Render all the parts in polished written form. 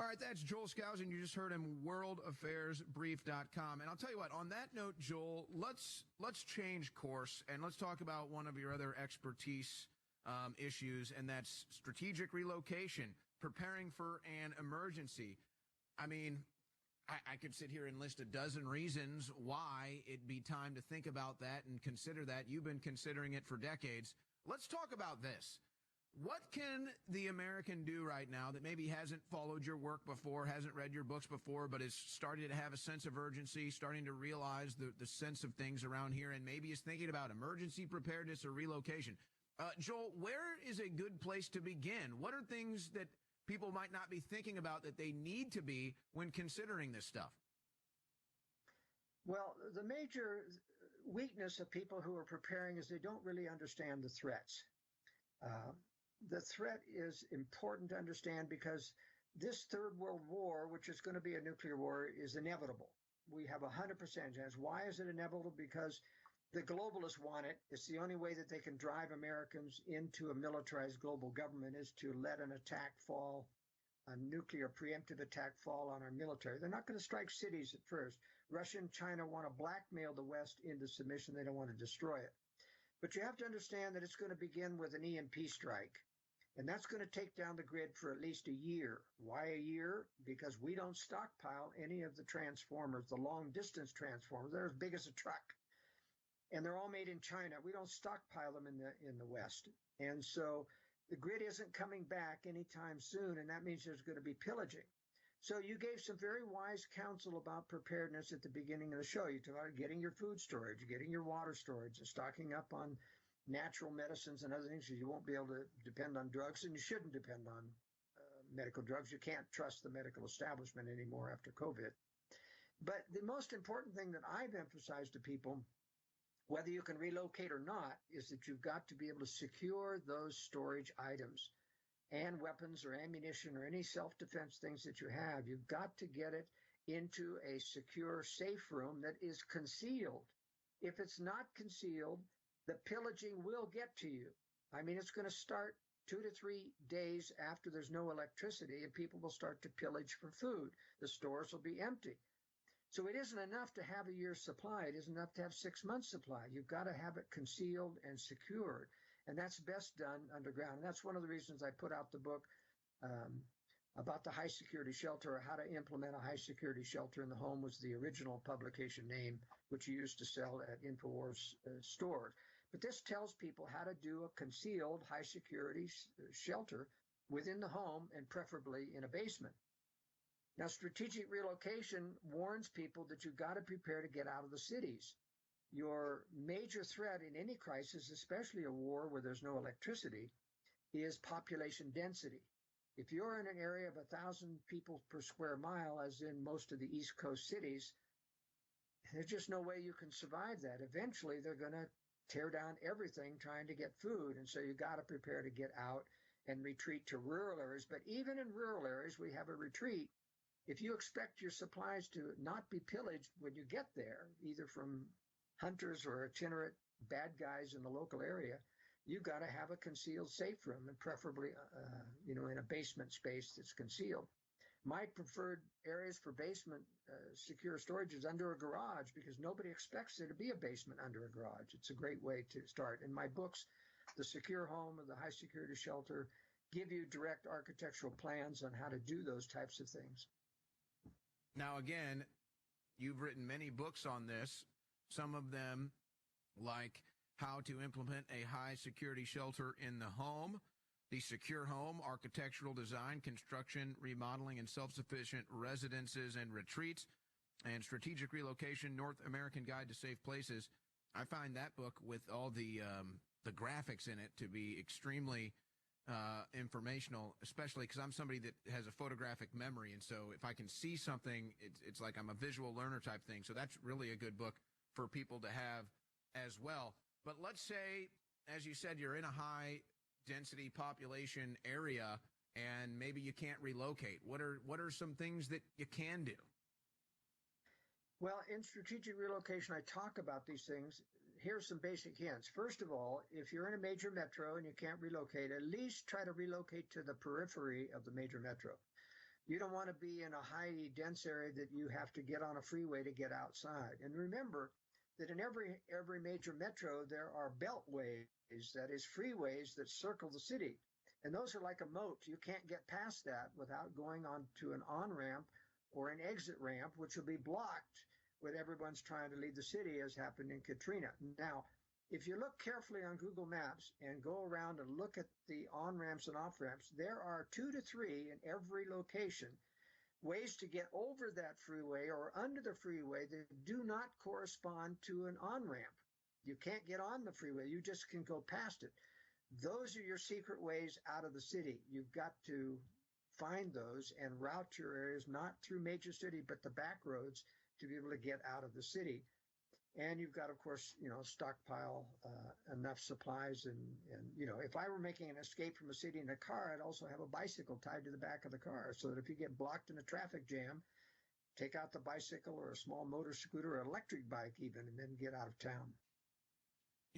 All right, that's Joel Skousen. You just heard him, worldaffairsbrief.com. And I'll tell you what, on that note, Joel, let's change course and let's talk about one of your other expertise issues, and that's strategic relocation, preparing for an emergency. I mean, I could sit here and list a dozen reasons why it'd be time to think about that and consider that. You've been considering it for decades. Let's talk about this. What can the American do right now that maybe hasn't followed your work before, hasn't read your books before, but is starting to have a sense of urgency, starting to realize the sense of things around here, and maybe is thinking about emergency preparedness or relocation? Joel, where is a good place to begin? What are things that people might not be thinking about that they need to be when considering this stuff? Well, the major weakness of people who are preparing is they don't really understand the threats. The threat is important to understand because this third world war, which is going to be a nuclear war, is inevitable. We have 100% chance. Why is it inevitable? Because the globalists want it. It's the only way that they can drive Americans into a militarized global government is to let an attack fall, a nuclear preemptive attack fall on our military. They're not going to strike cities at first. Russia and China want to blackmail the West into submission. They don't want to destroy it. But you have to understand that it's going to begin with an EMP strike. And that's going to take down the grid for at least a year. Why a year? Because we don't stockpile any of the transformers, the long-distance transformers. They're as big as a truck. And they're all made in China. We don't stockpile them in the West. And so the grid isn't coming back anytime soon, and that means there's going to be pillaging. So you gave some very wise counsel about preparedness at the beginning of the show. You talked about getting your food storage, getting your water storage, and stocking up on natural medicines and other things, so you won't be able to depend on drugs, and you shouldn't depend on medical drugs. You can't trust the medical establishment anymore after COVID. But the most important thing that I've emphasized to people, whether you can relocate or not, is that you've got to be able to secure those storage items and weapons or ammunition or any self-defense things that you have. You've got to get it into a secure, safe room that is concealed. If it's not concealed, the pillaging will get to you. I mean, it's going to start 2 to 3 days after there's no electricity, and people will start to pillage for food. The stores will be empty. So it isn't enough to have a year's supply. It isn't enough to have 6 months' supply. You've got to have it concealed and secured, and that's best done underground. And that's one of the reasons I put out the book about the high security shelter, or how to implement a high security shelter in the home was the original publication name, which you used to sell at InfoWars stores. But this tells people how to do a concealed high security shelter within the home, and preferably in a basement. Now, strategic relocation warns people that you've got to prepare to get out of the cities. Your major threat in any crisis, especially a war where there's no electricity, is population density. If you're in an area of 1,000 people per square mile, as in most of the East Coast cities, there's just no way you can survive that. Eventually, they're going to tear down everything trying to get food. And so you got to prepare to get out and retreat to rural areas. But even in rural areas, we have a retreat. If you expect your supplies to not be pillaged when you get there, either from hunters or itinerant bad guys in the local area, you've got to have a concealed safe room, and preferably, in a basement space that's concealed. My preferred areas for basement secure storage is under a garage, because nobody expects there to be a basement under a garage. It's a great way to start. In my books, The Secure Home or The High Security Shelter, give you direct architectural plans on how to do those types of things. Now, again, you've written many books on this, some of them like How to Implement a High Security Shelter in the Home, The Secure Home, Architectural Design, Construction, Remodeling, and Self-Sufficient Residences and Retreats, and Strategic Relocation, North American Guide to Safe Places. I find that book with all the graphics in it to be extremely informational, especially because I'm somebody that has a photographic memory. And so if I can see something, it's like I'm a visual learner type thing. So that's really a good book for people to have as well. But let's say, as you said, you're in a high density population area and maybe you can't relocate. What are some things that you can do? Well, in strategic relocation, I talk about these things. Here's some basic hints. First of all, if you're in a major metro and you can't relocate, at least try to relocate to the periphery of the major metro. You don't want to be in a highly dense area that you have to get on a freeway to get outside. And remember that in every major metro, there are beltways, that is freeways that circle the city. And those are like a moat. You can't get past that without going onto an on-ramp or an exit ramp, which will be blocked when everyone's trying to leave the city, as happened in Katrina. Now, if you look carefully on Google Maps and go around and look at the on-ramps and off-ramps, there are 2 to 3 in every location, ways to get over that freeway or under the freeway that do not correspond to an on-ramp. You can't get on the freeway. You just can go past it. Those are your secret ways out of the city. You've got to find those and route your areas, not through major city, but the back roads to be able to get out of the city. And you've got, of course, stockpile enough supplies. And, if I were making an escape from a city in a car, I'd also have a bicycle tied to the back of the car so that if you get blocked in a traffic jam, take out the bicycle or a small motor scooter or electric bike even, and then get out of town.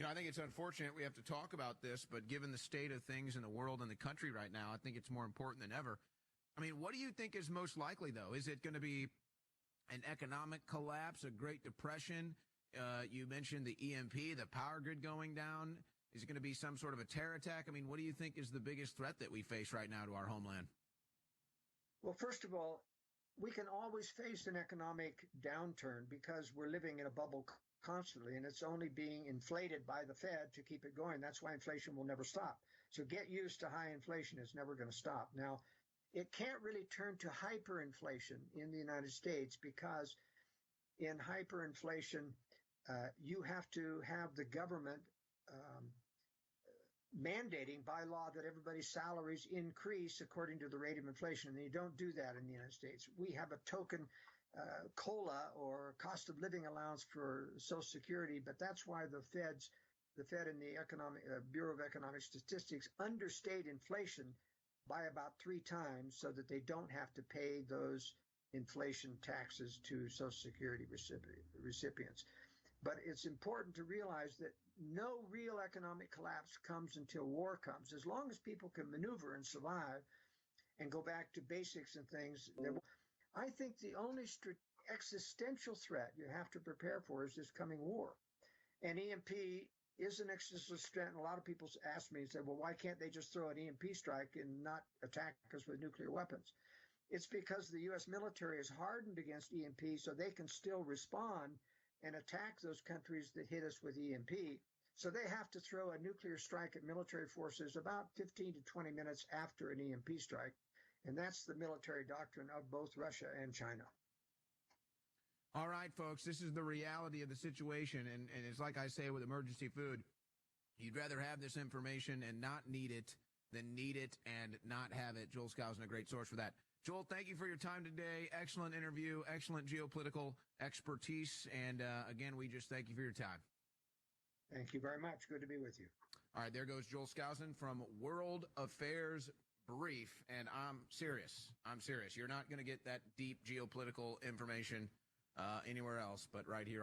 I think it's unfortunate we have to talk about this, but given the state of things in the world and the country right now, I think it's more important than ever. I mean, what do you think is most likely, though? Is it going to be an economic collapse, a Great Depression? You mentioned the EMP, the power grid going down. Is it going to be some sort of a terror attack? I mean, what do you think is the biggest threat that we face right now to our homeland? Well, first of all, we can always face an economic downturn because we're living in a bubble constantly, and it's only being inflated by the Fed to keep it going. That's why inflation will never stop. So get used to high inflation. It's never going to stop. Now, it can't really turn to hyperinflation in the United States because in hyperinflation, you have to have the government mandating by law that everybody's salaries increase according to the rate of inflation. And you don't do that in the United States. We have a token COLA or cost of living allowance for Social Security, but that's why the Fed and the Bureau of Economic Statistics understate inflation by about 3 times so that they don't have to pay those inflation taxes to Social Security recipients. But it's important to realize that no real economic collapse comes until war comes. As long as people can maneuver and survive and go back to basics and things, I think the only existential threat you have to prepare for is this coming war. And EMP is an existential threat. And a lot of people ask me and say, well, why can't they just throw an EMP strike and not attack us with nuclear weapons? It's because the U.S. military is hardened against EMP, so they can still respond and attack those countries that hit us with EMP. So they have to throw a nuclear strike at military forces about 15 to 20 minutes after an EMP strike. And that's the military doctrine of both Russia and China. All right, folks, this is the reality of the situation. And it's like I say with emergency food, you'd rather have this information and not need it than need it and not have it. Joel Skousen, a great source for that. Joel, thank you for your time today. Excellent interview, excellent geopolitical expertise. And again, we just thank you for your time. Thank you very much. Good to be with you. All right, there goes Joel Skousen from World Affairs Brief. And I'm serious. You're not going to get that deep geopolitical information anywhere else but right here on